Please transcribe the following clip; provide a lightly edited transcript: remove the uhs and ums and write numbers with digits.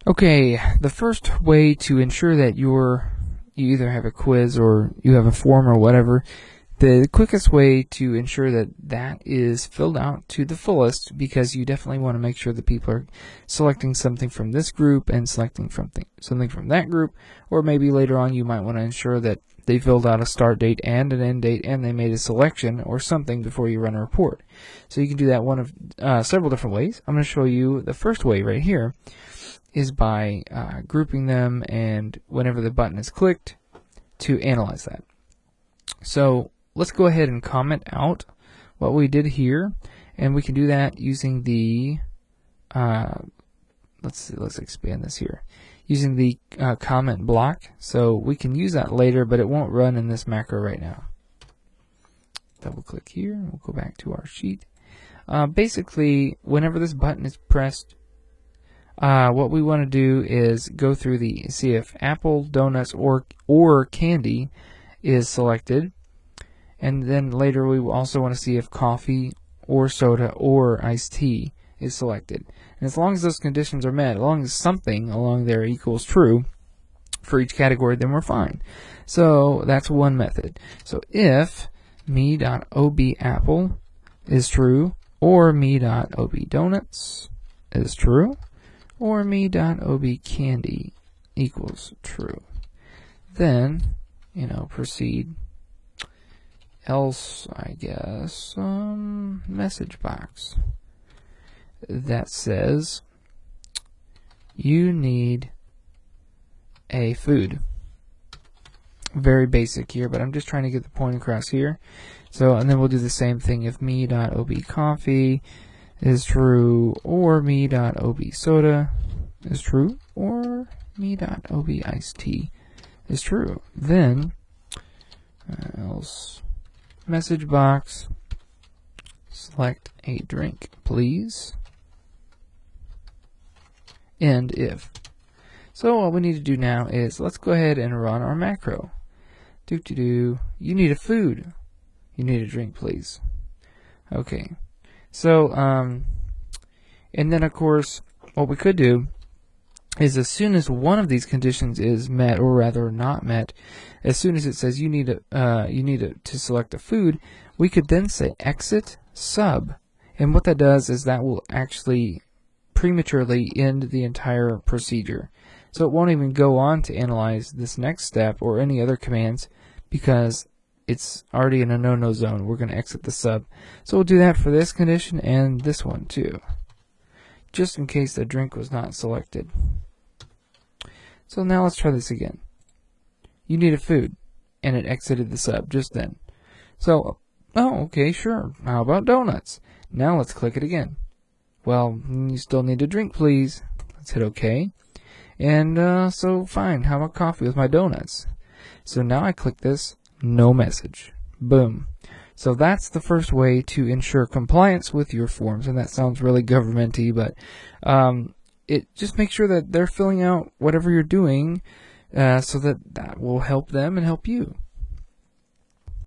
Okay, the first way to ensure that you either have a quiz or you have a form or whatever, the quickest way to ensure that that is filled out to the fullest, because you definitely want to make sure that people are selecting something from this group and selecting something from that group, or maybe later on you might want to ensure that they filled out a start date and an end date and they made a selection or something before you run a report. So you can do that one of several different ways. I'm going to show you the first way right here is by grouping them, and whenever the button is clicked, to analyze that. So let's go ahead and comment out what we did here, and we can do that using the let's expand this here, using the comment block. So we can use that later, but it won't run in this macro right now. Double click here, we'll go back to our sheet. Basically, whenever this button is pressed, what we want to do is go through see if apple, donuts, or candy is selected, and then later we will also want to see if coffee or soda or iced tea is selected. And as long as those conditions are met, as long as something along there equals true for each category, then we're fine. So that's one method. So if me.obapple is true, or me.obdonuts is true, or me.obcandy equals true, then, proceed. Else, I guess, message box that says you need a food. Very basic here, but I'm just trying to get the point across here. So, and then we'll do the same thing if me.obcoffee is true, or me.obsoda is true, or me.obiced tea is true. Then, else message box, select a drink, please, end if. So what we need to do now is let's go ahead and run our macro. You need a food. You need a drink, please. Okay. So, and then of course, what we could do is as soon as one of these conditions is met, or rather not met, as soon as it says you need to select a food, we could then say exit sub, and what that does is that will actually prematurely end the entire procedure. So it won't even go on to analyze this next step or any other commands, because it's already in a no-no zone. We're going to exit the sub. So we'll do that for this condition and this one too, just in case the drink was not selected. So now let's try this again. You need a food, and it exited the sub just then. So, oh, okay, sure. How about donuts? Now let's click it again. Well, you still need a drink, please. Let's hit OK. And so fine. How about coffee with my donuts? So now I click this, no message. Boom. So that's the first way to ensure compliance with your forms, and that sounds really government-y, but it just makes sure that they're filling out whatever you're doing, so that will help them and help you.